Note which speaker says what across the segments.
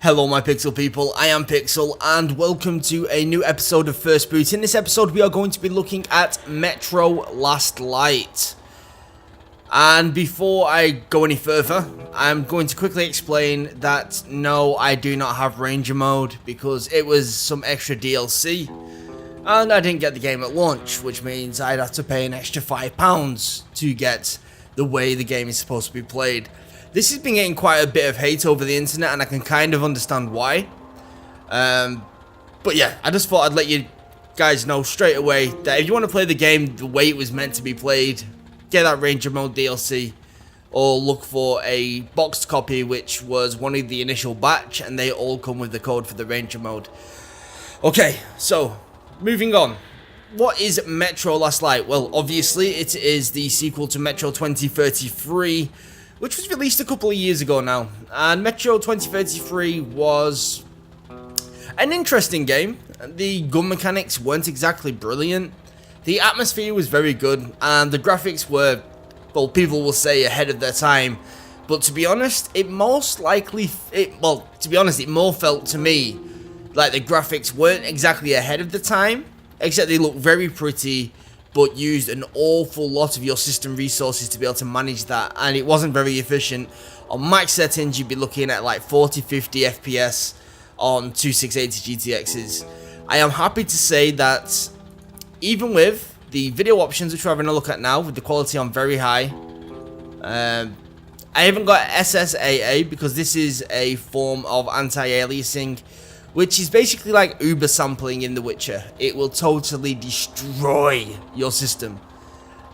Speaker 1: Hello my Pixel people, I am Pixel and welcome to a new episode of First Boot. In this episode we are going to be looking at Metro Last Light. And before I go any further, I'm going to quickly explain that no, I do not have Ranger mode because it was some extra DLC. And I didn't get the game at launch, which means I'd have to pay an extra £5 to get the way the game is supposed to be played. This has been getting quite a bit of hate over the internet, and I can kind of understand why. But yeah, I just thought I'd let you guys know straight away that if you want to play the game the way it was meant to be played, get that Ranger Mode DLC, or look for a boxed copy, which was one of the initial batch, and they all come with the code for the Ranger Mode. Okay, so, moving on. What is Metro Last Light? Well, obviously, it is the sequel to Metro 2033, which was released a couple of years ago now. And Metro 2033 was an interesting game. The gun mechanics weren't exactly brilliant. The atmosphere was very good, and the graphics were, well, people will say ahead of their time. But to be honest, it more felt to me like the graphics weren't exactly ahead of the time, except they looked very pretty, but used an awful lot of your system resources to be able to manage that, and it wasn't very efficient. On max settings, you'd be looking at like 40-50 FPS on 2680 GTXs. I am happy to say that even with the video options, which we're having a look at now, with the quality on very high, I haven't got SSAA because this is a form of anti-aliasing, which is basically like Uber sampling in The Witcher. It will totally destroy your system.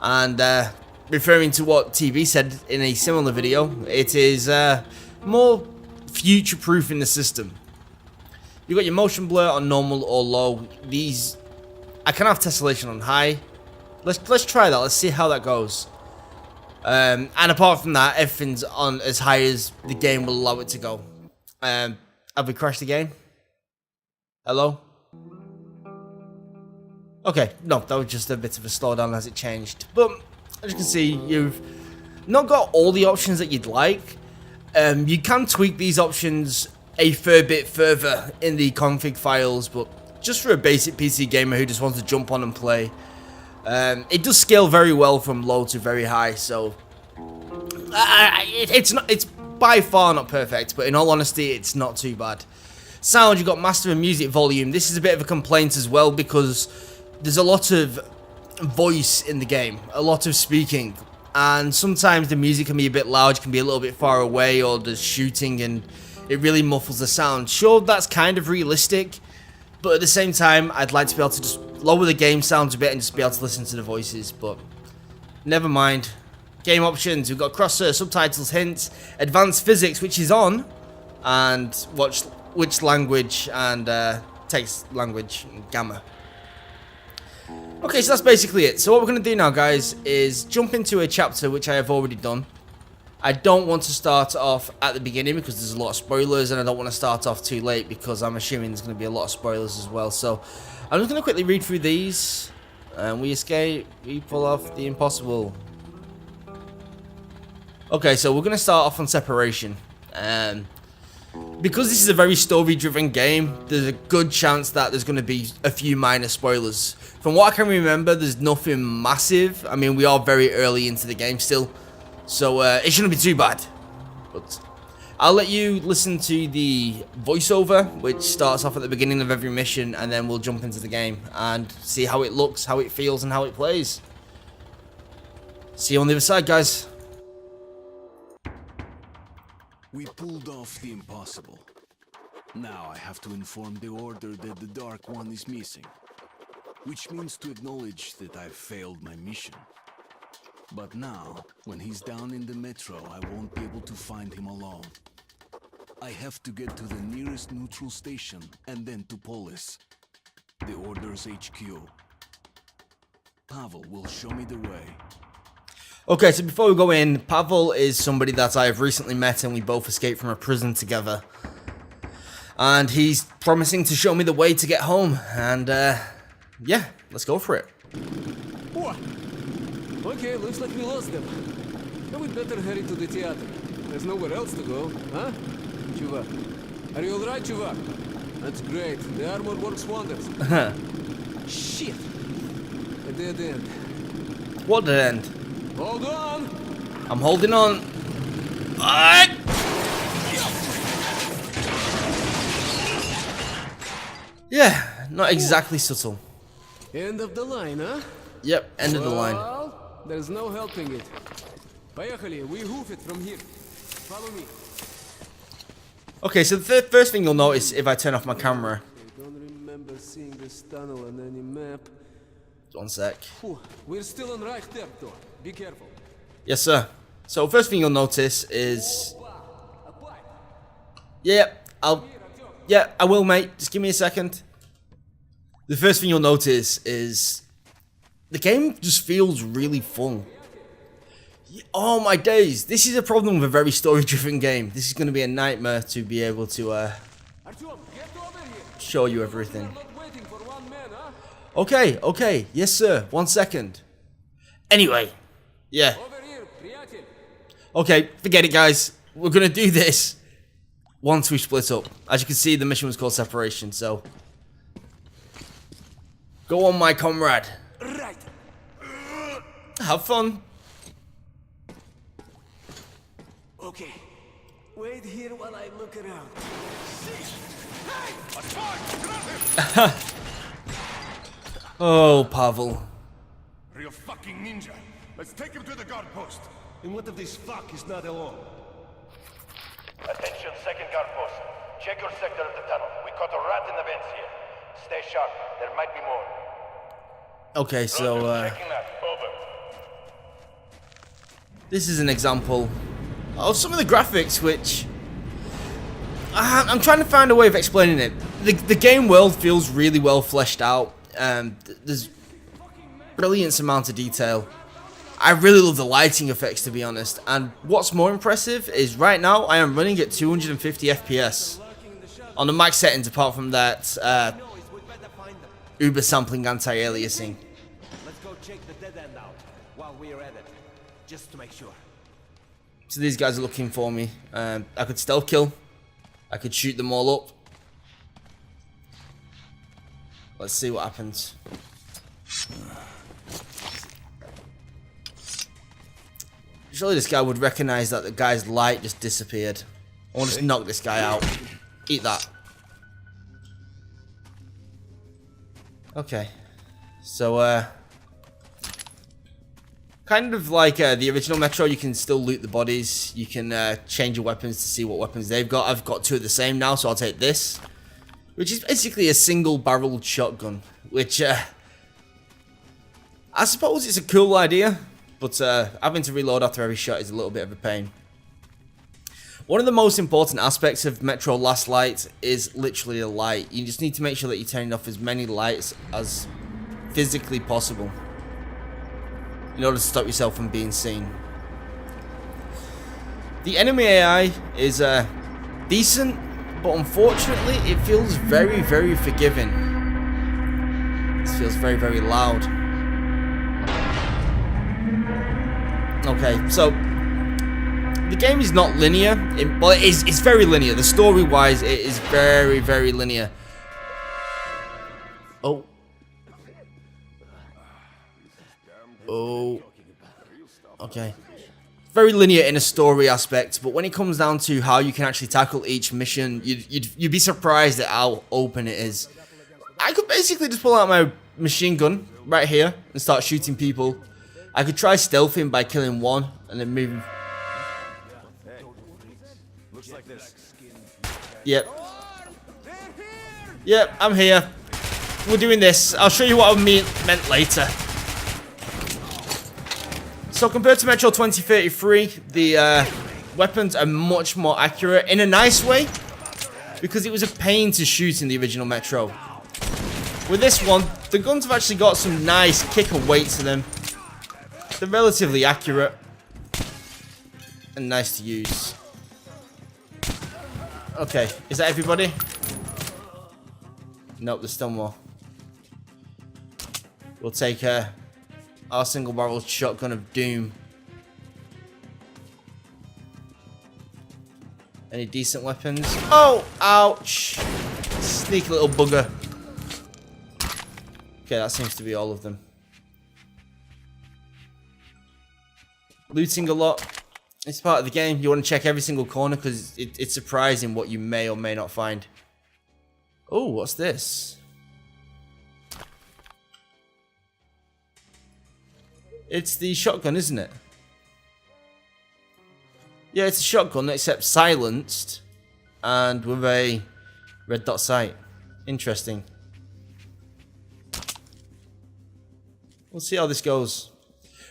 Speaker 1: And referring to what TV said in a similar video, it is more future-proof in the system. You've got your motion blur on normal or low. These, I can have tessellation on high. Let's try that. Let's see how that goes. And apart from that, everything's on as high as the game will allow it to go. Have we crashed the game? Hello? Okay, no, that was just a bit of a slowdown as it changed. But, as you can see, you've not got all the options that you'd like. You can tweak these options a fair bit further in the config files, but just for a basic PC gamer who just wants to jump on and play, it does scale very well from low to very high, so it's by far not perfect, but in all honesty, it's not too bad. Sound, you've got master and music volume. This is a bit of a complaint as well because there's a lot of voice in the game, a lot of speaking, and sometimes the music can be a bit loud, can be a little bit far away, or there's shooting and it really muffles the sound. Sure, that's kind of realistic, but at the same time, I'd like to be able to just lower the game sounds a bit and just be able to listen to the voices, but never mind. Game options, we've got cross-search, subtitles, hints, advanced physics, which is on, and which language, and text language, and gamma. Okay, so that's basically it. So what we're going to do now, guys, is jump into a chapter which I have already done. I don't want to start off at the beginning because there's a lot of spoilers, and I don't want to start off too late because I'm assuming there's going to be a lot of spoilers as well. So I'm just going to quickly read through these, and we escape, we pull off the impossible. Okay, so we're going to start off on separation. Because this is a very story-driven game, there's a good chance that there's going to be a few minor spoilers. From what I can remember, there's nothing massive. I mean, we are very early into the game still, so it shouldn't be too bad. But I'll let you listen to the voiceover, which starts off at the beginning of every mission, and then we'll jump into the game and see how it looks, how it feels, and how it plays. See you on the other side, guys.
Speaker 2: We pulled off the impossible. Now I have to inform the Order that the Dark One is missing, which means to acknowledge that I've failed my mission. But now, when he's down in the metro, I won't be able to find him alone. I have to get to the nearest neutral station and then to Polis, the Order's HQ. Pavel will show me the way.
Speaker 1: Okay, so before we go in, Pavel is somebody that I have recently met, and we both escaped from a prison together. And he's promising to show me the way to get home, and yeah, let's go for it.
Speaker 3: What? Okay, looks like we lost them. Now we'd better hurry to the theater. There's nowhere else to go, huh? Чувак, Are you alright, Chuvak? That's great. The armor works wonders. Shit! A dead end.
Speaker 1: What dead end?
Speaker 3: Hold on!
Speaker 1: I'm holding on. Ah! Yeah, not exactly subtle.
Speaker 3: End of the line, huh?
Speaker 1: Yep, end of the line.
Speaker 3: Well, there's no helping it. Поехали, we hoof it from here. Follow me.
Speaker 1: Okay, so the first thing you'll notice if I turn off my camera.
Speaker 3: I don't remember seeing this tunnel on any map.
Speaker 1: One sec.
Speaker 3: Whew, we're still on right territory. Be careful.
Speaker 1: Yes, sir. So first thing you'll notice is... Yeah, I will, mate. Just give me a second. The first thing you'll notice is... The game just feels really full. Oh my days, this is a problem with a very story-driven game. This is going to be a nightmare to be able to
Speaker 3: Artyom, get over here.
Speaker 1: show you everything.
Speaker 3: We're not waiting for one man, huh?
Speaker 1: Okay, yes sir, 1 second. Anyway, yeah.
Speaker 3: Over here, приятель.
Speaker 1: Okay, forget it guys. We're going to do this once we split up. As you can see, the mission was called Separation, so... Go on, my comrade.
Speaker 3: Right.
Speaker 1: Have fun.
Speaker 3: Okay. Wait here while I look around.
Speaker 1: Oh, Pavel.
Speaker 4: Real fucking ninja. Let's take him to the guard post.
Speaker 5: And what if this fuck is not alone?
Speaker 6: Attention, second guard post. Check your sector of the tunnel. We caught a rat in the vents here. Stay sharp. There might be more.
Speaker 1: Okay, so,
Speaker 6: Checking that. Over.
Speaker 1: this is an example of some of the graphics which... I'm trying to find a way of explaining it. The game world feels really well fleshed out. There's brilliant amount of detail. I really love the lighting effects, to be honest. And what's more impressive is right now I am running at 250 FPS on the max settings, apart from that Uber sampling anti-aliasing.
Speaker 5: Let's go check the dead end out while we're at it, just to make sure.
Speaker 1: So these guys are looking for me. I could stealth kill. I could shoot them all up. Let's see what happens. Surely this guy would recognize that the guy's light just disappeared. I want to just knock this guy out. Eat that. Okay. So, kind of like the original Metro, you can still loot the bodies. You can change your weapons to see what weapons they've got. I've got two of the same now, so I'll take this. Which is basically a single-barreled shotgun. Which, I suppose it's a cool idea. But having to reload after every shot is a little bit of a pain. One of the most important aspects of Metro Last Light is literally the light. You just need to make sure that you're turning off as many lights as physically possible in order to stop yourself from being seen. The enemy AI is decent, but unfortunately it feels very, very forgiving. It feels very, very loud. Okay, so the game is not linear. Well, it's very linear. The story-wise, it is very, very linear. Oh. Oh. Okay. Very linear in a story aspect, but when it comes down to how you can actually tackle each mission, you'd be surprised at how open it is. I could basically just pull out my machine gun right here and start shooting people. I could try stealthing by killing one and then moving.
Speaker 5: Looks like this.
Speaker 1: Yep. Yep, I'm here. We're doing this. I'll show you what I meant later. So compared to Metro 2033, the weapons are much more accurate in a nice way, because it was a pain to shoot in the original Metro. With this one, the guns have actually got some nice kicker weight to them. They're relatively accurate and nice to use. Okay, is that everybody? Nope, there's still more. We'll take our single-barrel shotgun of doom. Any decent weapons? Oh, ouch. Sneaky little bugger. Okay, that seems to be all of them. Looting a lot. It's part of the game. You want to check every single corner because it's surprising what you may or may not find. Oh, what's this? It's the shotgun, isn't it? Yeah, it's a shotgun except silenced and with a red dot sight. Interesting. We'll see how this goes.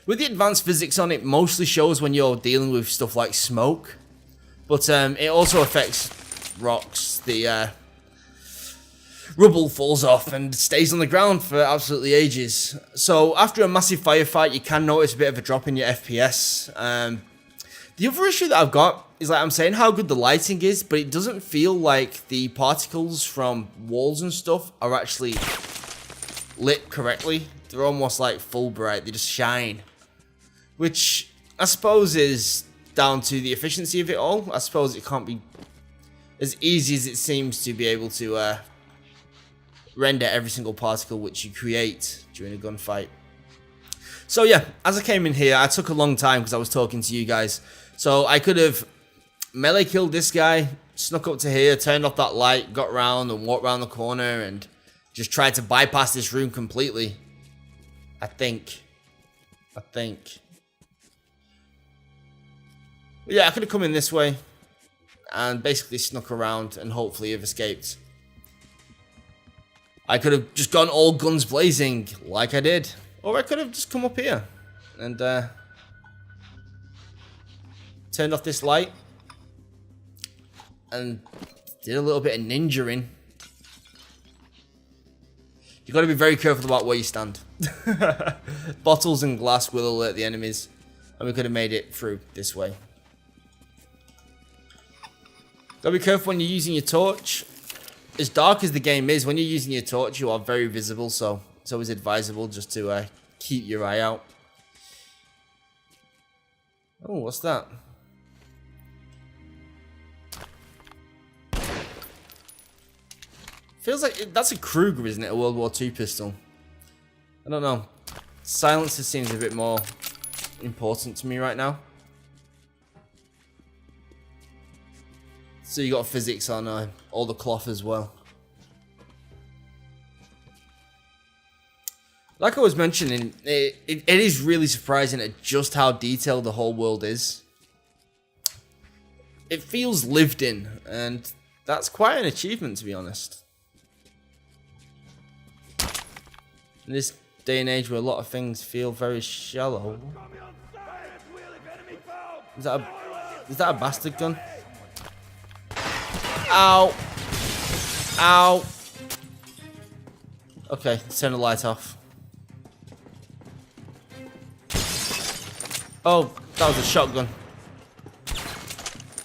Speaker 1: With the advanced physics on it, mostly shows when you're dealing with stuff like smoke. But it also affects rocks. The rubble falls off and stays on the ground for absolutely ages. So after a massive firefight, you can notice a bit of a drop in your FPS. The other issue that I've got is, like, I'm saying how good the lighting is, but it doesn't feel like the particles from walls and stuff are actually lit correctly. They're almost like Fulbright, they just shine. Which I suppose is down to the efficiency of it all. I suppose it can't be as easy as it seems to be able to render every single particle which you create during a gunfight. So yeah, as I came in here, I took a long time because I was talking to you guys. So I could have melee killed this guy, snuck up to here, turned off that light, got round and walked around the corner and just tried to bypass this room completely. I think. But yeah, I could have come in this way and basically snuck around and hopefully have escaped. I could have just gone all guns blazing like I did. Or I could have just come up here and turned off this light and did a little bit of ninja-ing. You got to be very careful about where you stand. Bottles and glass will alert the enemies, and we could have made it through this way. Got to be careful when you're using your torch. As dark as the game is, when you're using your torch, you are very visible, so it's always advisable just to keep your eye out. Oh, what's that? Feels like that's a Kruger, isn't it? A World War II pistol. I don't know. Silencer seems a bit more important to me right now. So you got physics on all the cloth as well. Like I was mentioning, it is really surprising at just how detailed the whole world is. It feels lived in, and that's quite an achievement, to be honest. In this day and age where a lot of things feel very shallow. Is that a bastard gun? Ow! Ow! Okay, let's turn the light off. Oh, that was a shotgun.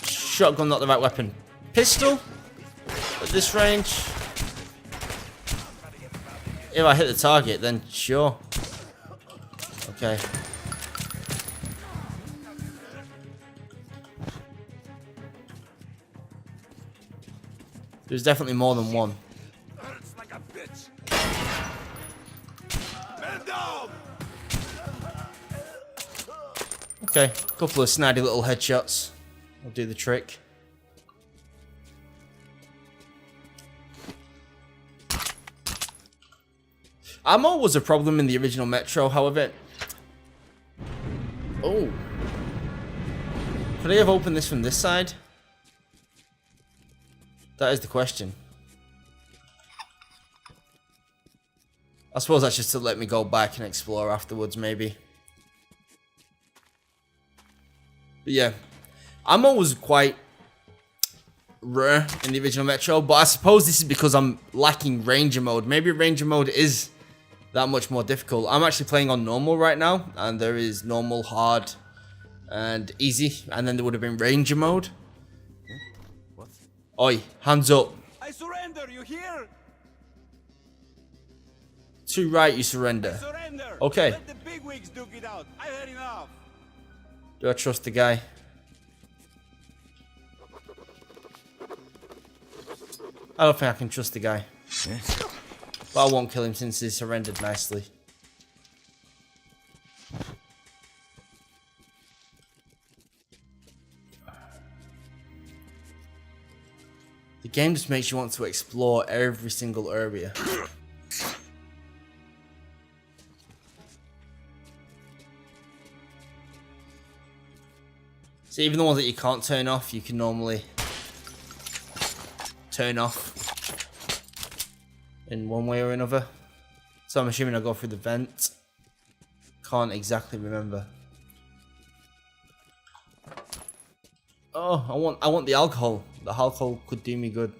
Speaker 1: Shotgun, not the right weapon. Pistol? At this range? If I hit the target, then sure. Okay. There's definitely more than one.
Speaker 4: Hurts like a bitch. Man down.
Speaker 1: Okay, a couple of snidey little headshots. I'll do the trick. Ammo was a problem in the original Metro, however. Oh. Could I have opened this from this side? That is the question. I suppose that's just to let me go back and explore afterwards, maybe. But yeah. Ammo was quite rare in the original Metro, but I suppose this is because I'm lacking Ranger mode. Maybe Ranger mode is that much more difficult. I'm actually playing on normal right now, and there is normal, hard, and easy, and then there would have been Ranger mode.
Speaker 3: What?
Speaker 1: Oi, hands up.
Speaker 3: I surrender, you hear?
Speaker 1: To right, you surrender.
Speaker 3: Surrender!
Speaker 1: Okay.
Speaker 3: Let the bigwigs duke it out. I had enough.
Speaker 1: Do I trust the guy? I don't think I can trust the guy. But I won't kill him since he surrendered nicely. The game just makes you want to explore every single area. So even the ones that you can't turn off, you can normally turn off in one way or another. So I'm assuming I'll go through the vent. Can't exactly remember. Oh, I want the alcohol. The alcohol could do me good.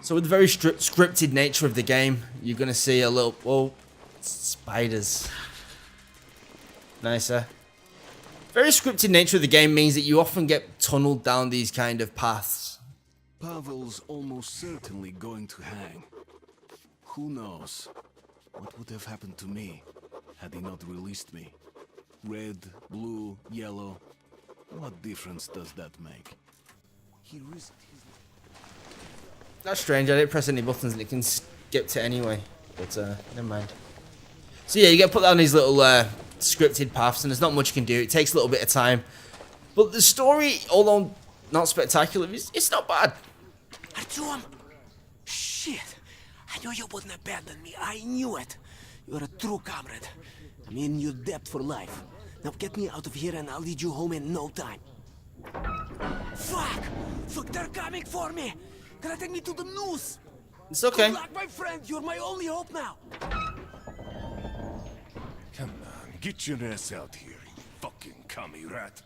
Speaker 1: So with the very scripted nature of the game, you're gonna see a little, whoa, spiders. Nicer. Very scripted nature of the game means that you often get tunneled down these kind of paths.
Speaker 2: Pavel's almost certainly going to hang. Who knows what would have happened to me had he not released me? Red, blue, yellow. What difference does that make? He risked his...
Speaker 1: That's strange, I didn't press any buttons and it can skip to anyway. But never mind. So yeah, you get put down these little scripted paths and there's not much you can do. It takes a little bit of time. But the story, although not spectacular, it's not bad.
Speaker 7: Artyom! Shit! I knew you wouldn't abandon me. I knew it. You're a true comrade. I'm in your debt for life. Now get me out of here and I'll lead you home in no time. Fuck! Fuck, they're coming for me! Gonna take me to the noose!
Speaker 1: It's okay.
Speaker 7: Good luck, my friend! You're my only hope now!
Speaker 4: Come on, get your ass out here, you fucking commie rat.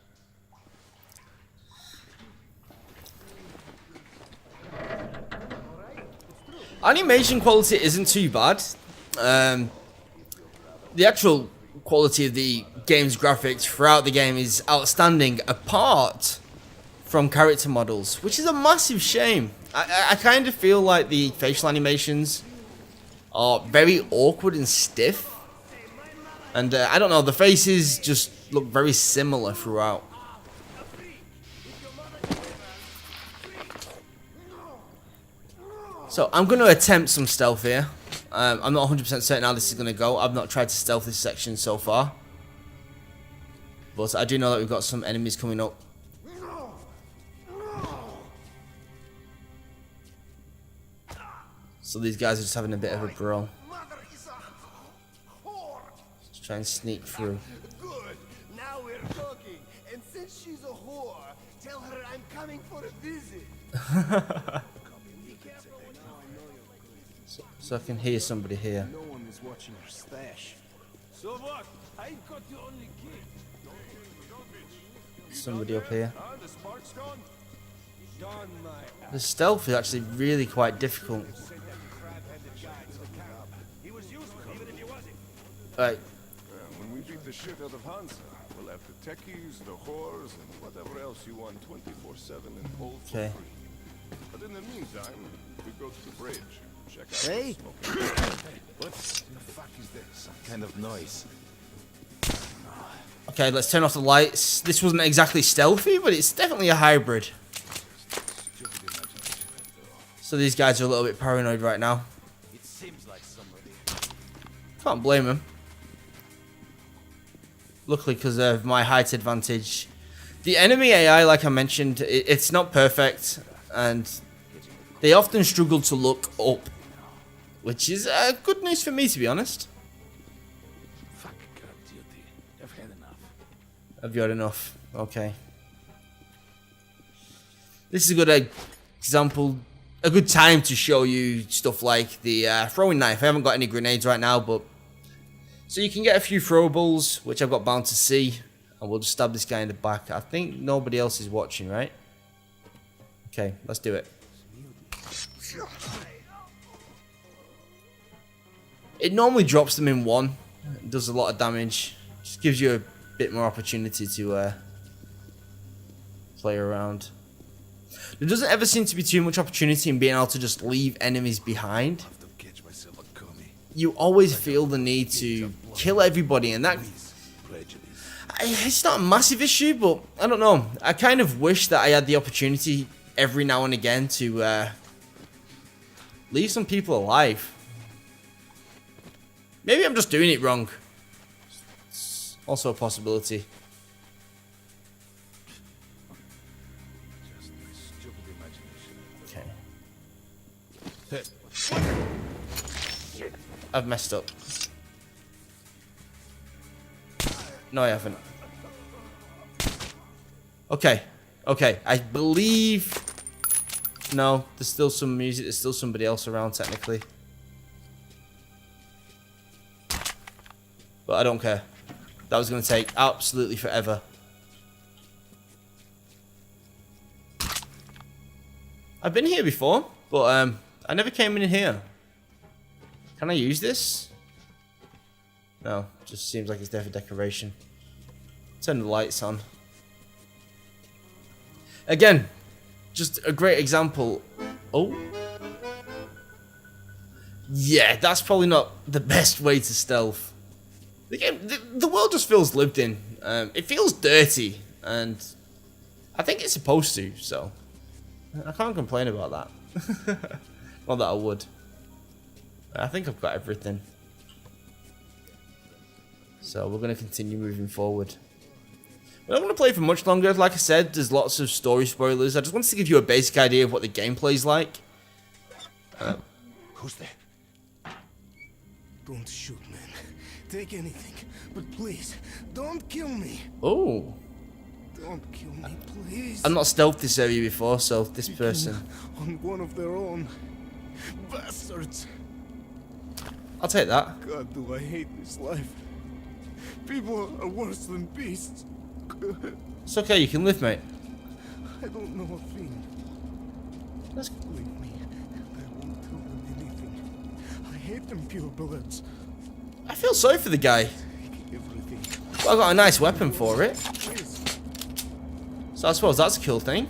Speaker 1: Animation quality isn't too bad. The actual quality of the game's graphics throughout the game is outstanding, apart from character models, which is a massive shame. I kind of feel like the facial animations are very awkward and stiff. And I don't know, the faces just look very similar throughout. So I'm going to attempt some stealth here. I'm not 100% certain how this is going to go. I've not tried to stealth this section so far. But I do know that we've got some enemies coming up. So these guys are just having a bit of a brawl. Just try and sneak through.
Speaker 8: Good. Now we're talking. And since she's a whore, tell her I'm coming for a visit.
Speaker 1: So I can hear somebody here.
Speaker 2: No one is watching her stash.
Speaker 8: So what? I got you only kid.
Speaker 1: Somebody up here.
Speaker 8: The spark's gone? Gone, my
Speaker 1: The stealth is actually really quite difficult.
Speaker 8: He was useful, even if he wasn't.
Speaker 1: Right.
Speaker 4: When we beat the shit out of Hansa, we'll have the techies, the whores, and whatever else you want 24/7 and hold for
Speaker 1: Okay.
Speaker 4: free. But in the meantime, we go to the bridge. Check out
Speaker 7: Hey.
Speaker 4: the smoking. Hey, what the fuck is this?
Speaker 2: Some kind of noise.
Speaker 1: Okay, let's turn off the lights. This wasn't exactly stealthy, but it's definitely a hybrid. So these guys are a little bit paranoid right now.
Speaker 5: It seems like somebody.
Speaker 1: Can't blame them. Luckily, because of my height advantage. The enemy AI, like I mentioned, it's not perfect. And they often struggle to look up. Which is good news for me, to be honest.
Speaker 2: Fuck God duty. I've had enough.
Speaker 1: Have you had enough? Okay. This is a good example, a good time to show you stuff like the throwing knife. I haven't got any grenades right now, but... So you can get a few throwables, which I've got bound to see. And we'll just stab this guy in the back. I think nobody else is watching, right? Okay, let's do it. It normally drops them in one. It does a lot of damage. Just gives you a bit more opportunity to play around. There doesn't ever seem to be too much opportunity in being able to just leave enemies behind.
Speaker 2: I have to catch myself a commie.
Speaker 1: You always feel the need to kill everybody, and that...
Speaker 2: Prejudice.
Speaker 1: It's not a massive issue, but I don't know. I kind of wish that I had the opportunity every now and again to leave some people alive. Maybe I'm just doing it wrong. It's also a possibility.
Speaker 4: Just my stupid imagination.
Speaker 1: Okay. I've messed up. No, I haven't. Okay. Okay. I believe... No, there's still some music. There's still somebody else around, technically. But I don't care. That was going to take absolutely forever. I've been here before, but I never came in here. Can I use this? No, just seems like it's there for decoration. Turn the lights on. Again, just a great example. Oh. Yeah, that's probably not the best way to stealth. The game, the world just feels lived in. It feels dirty, and I think it's supposed to, so I can't complain about that. Not that I would. I think I've got everything. So we're going to continue moving forward. We don't want to play for much longer. Like I said, there's lots of story spoilers. I just wanted to give you a basic idea of what the gameplay's like.
Speaker 2: Who's there?
Speaker 8: Don't shoot, man. Take anything, but please, don't kill me.
Speaker 1: Oh.
Speaker 8: Don't kill me, please.
Speaker 1: I've not stealthed this area before, so this person...
Speaker 8: On one of their own. Bastards.
Speaker 1: I'll take that.
Speaker 8: God, do I hate this life. People are worse than beasts.
Speaker 1: It's okay, you can live, mate.
Speaker 8: I don't know a thing.
Speaker 1: Let's...
Speaker 8: Leave me, and I won't tell them anything. I hate them purebloods.
Speaker 1: I feel sorry for the guy.
Speaker 8: Everything.
Speaker 1: Well, I got a nice weapon for it.
Speaker 8: Please.
Speaker 1: So I suppose that's a cool thing.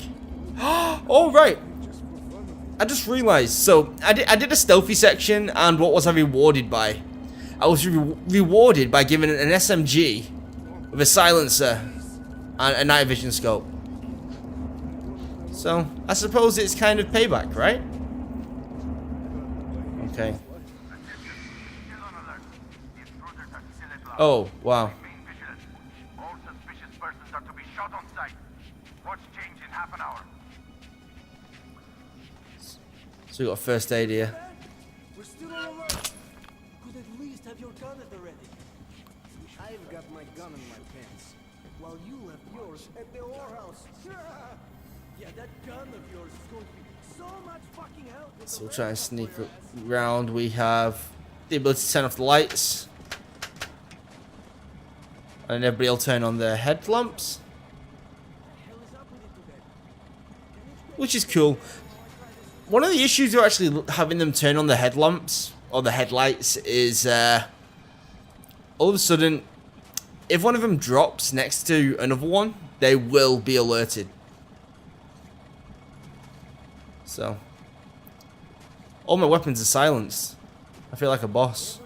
Speaker 1: Oh, right.
Speaker 8: Just for fun of it.
Speaker 1: I just realised. So, I did a stealthy section, and what was I rewarded by? I was rewarded by giving an SMG with a silencer and a night vision scope. So, I suppose it's kind of payback, right? Okay. Oh, wow.
Speaker 6: All suspicious persons are to be shot on sight. Watch change in half an hour.
Speaker 1: So we got a first aid here.
Speaker 7: We're still on alert. Could at least have your gun at the ready.
Speaker 8: I've got my gun in my pants, while you left yours at the whorehouse.
Speaker 7: Yeah, that gun of yours is going to be so much fucking help.
Speaker 1: So we'll try and sneak around. We have the ability to turn off the lights. And everybody will turn on their headlamps. Which is cool. One of the issues with actually having them turn on the headlamps, or the headlights, is all of a sudden, if one of them drops next to another one, they will be alerted. So, all my weapons are silenced. I feel like a boss.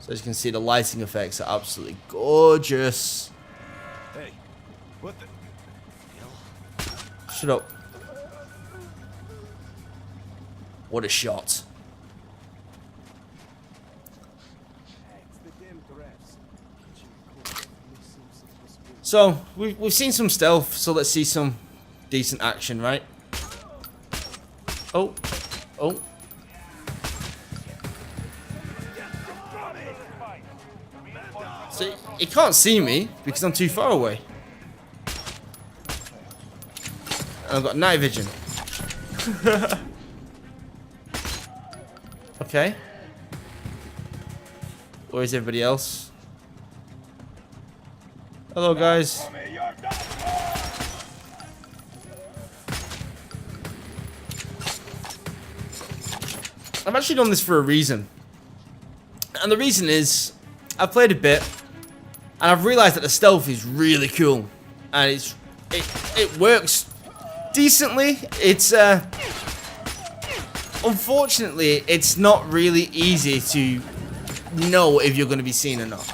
Speaker 1: So as you can see, the lighting effects are absolutely gorgeous.
Speaker 4: Hey, what the?
Speaker 1: Shut up. What a shot. So, we've seen some stealth, so let's see some decent action, right? Oh. Oh. So, he can't see me because I'm too far away. And I've got night vision. Okay. Where is everybody else? Hello, guys. I've actually done this for a reason. And the reason is, I've played a bit, and I've realised that the stealth is really cool. And it works decently. It's, unfortunately, it's not really easy to know if you're going to be seen or not.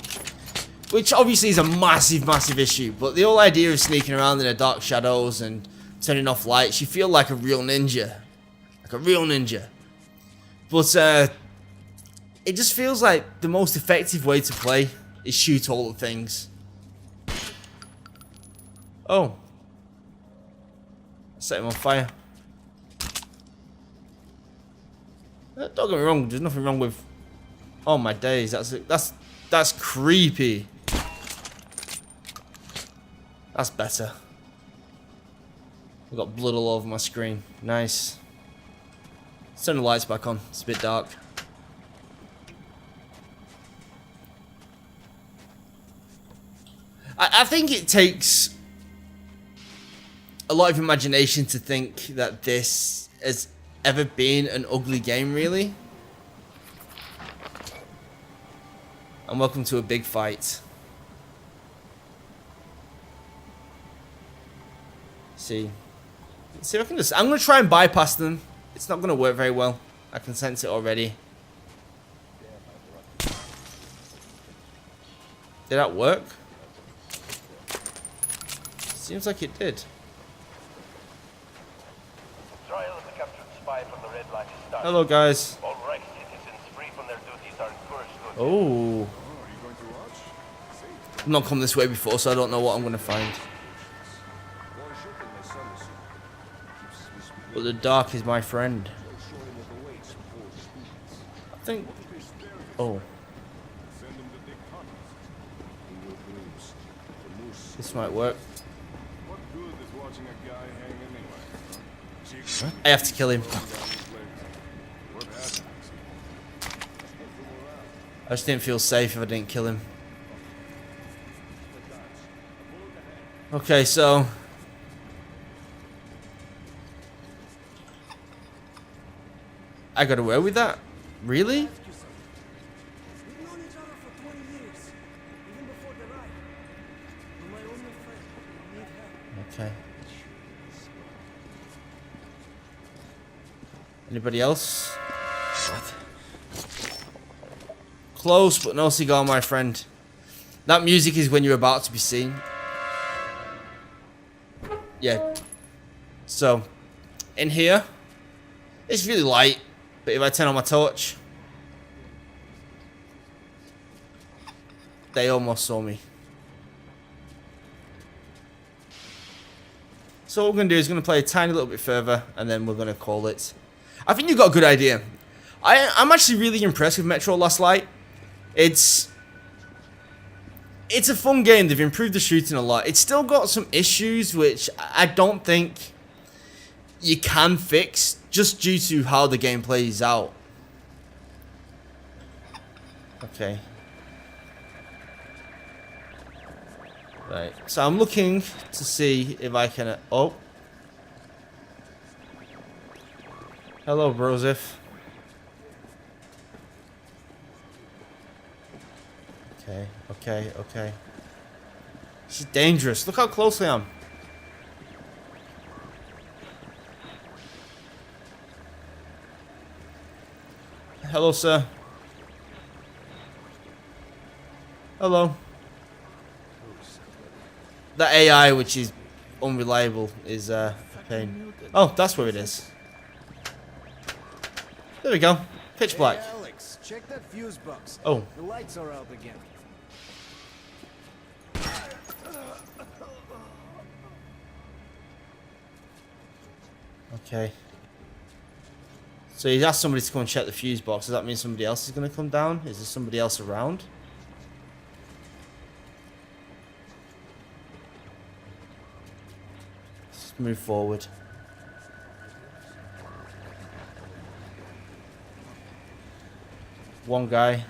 Speaker 1: which obviously is a massive, massive issue. But the whole idea of sneaking around in the dark shadows and turning off lights, you feel like a real ninja. Like a real ninja. But it just feels like the most effective way to play is shoot all the things. Oh. Set him on fire. Don't get me wrong, there's nothing wrong with... Oh my days, that's creepy. That's better. I've got blood all over my screen. Nice. Let's turn the lights back on. It's a bit dark. I think it takes a lot of imagination to think that this has ever been an ugly game, really. And welcome to a big fight. See if I can just... I'm going to try and bypass them. It's not going to work very well. I can sense it already. Did that work? Seems like it did.
Speaker 6: Trial of the captured spy from the Red Line is started.
Speaker 1: Hello, guys.
Speaker 6: All right, citizens free from their duties are encouraged to...
Speaker 1: Oh.
Speaker 4: Are you going to watch? See?
Speaker 1: I've not come this way before, so I don't know what I'm going to find. But the dark is my friend. I think... Oh. This might work.
Speaker 4: What good is watching a guy hang anyway? Huh?
Speaker 1: I have to kill him.
Speaker 4: What happened?
Speaker 1: I just didn't feel safe if I didn't kill him. Okay, so... I got away with that? Really?
Speaker 7: We've known each other for 20 years, even before the riot. You're my only friend. I need help.
Speaker 1: Okay. Anybody else? What? Close, but no cigar, my friend. That music is when you're about to be seen. Yeah. So, in here, it's really light. But if I turn on my torch, they almost saw me. So what we're going to do is going to play a tiny little bit further, and then we're going to call it. I think you've got a good idea. I'm actually really impressed with Metro Last Light. It's a fun game. They've improved the shooting a lot. It's still got some issues which I don't think you can fix, just due to how the game plays out. Okay. Right. So I'm looking to see if I can... Oh. Hello, Brosif. Okay, okay, okay. She's dangerous. Look how close I am. Hello, sir. Hello. The AI, which is unreliable, is a pain. Oh, that's where it is. There we go. Pitch black.
Speaker 8: Hey, Alex, check that fuse box.
Speaker 1: Oh.
Speaker 8: The lights are out again.
Speaker 1: Okay. So he's asked somebody to come and check the fuse box. Does that mean somebody else is going to come down? Is there somebody else around? Let's move forward. One guy.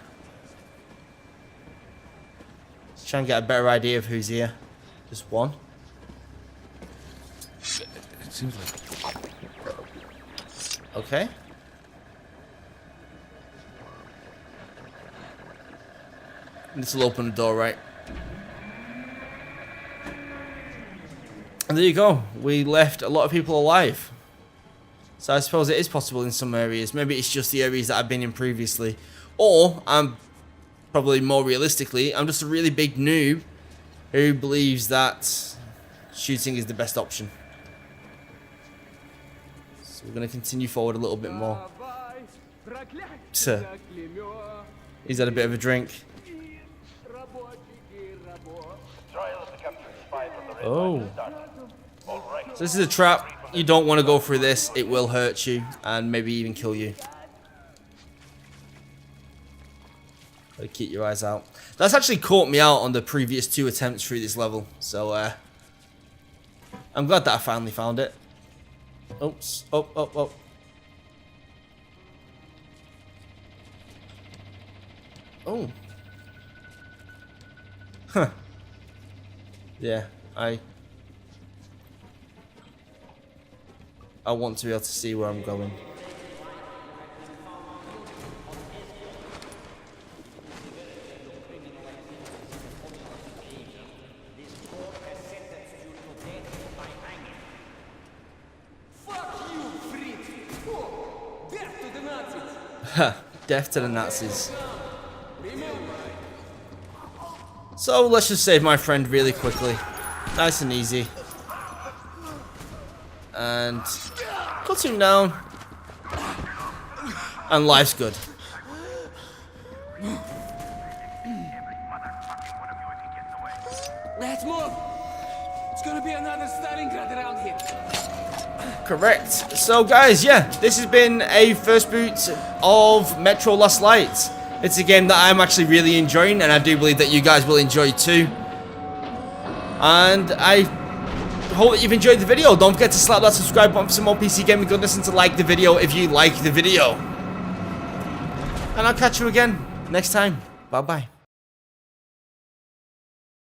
Speaker 1: Let's try and get a better idea of who's here. Just one.
Speaker 2: It seems like...
Speaker 1: Okay. This will open the door, right? And there you go. We left a lot of people alive. So I suppose it is possible in some areas. Maybe it's just the areas that I've been in previously. Or I'm probably more realistically, I'm just a really big noob who believes that shooting is the best option. So we're going to continue forward a little bit more. He's had a bit of a drink. Oh. So this is a trap. You don't want to go through this. It will hurt you and maybe even kill you. Gotta keep your eyes out. That's actually caught me out on the previous 2 attempts through this level. So I'm glad that I finally found it. Oops. Oh, oh, oh. Oh. Huh. Yeah, I want to be able to see where I'm going. Ha! Death to the Nazis. So let's just save my friend really quickly. Nice and easy. And cut him down. And life's good.
Speaker 3: Let's move. It's gonna be another Stalingrad around here.
Speaker 1: Correct. So guys, yeah, this has been a first boot of Metro Last Light. It's a game that I'm actually really enjoying, and I do believe that you guys will enjoy too. And I hope that you've enjoyed the video. Don't forget to slap that subscribe button for some more PC gaming goodness, and to like the video if you like the video. And I'll catch you again next time. Bye bye.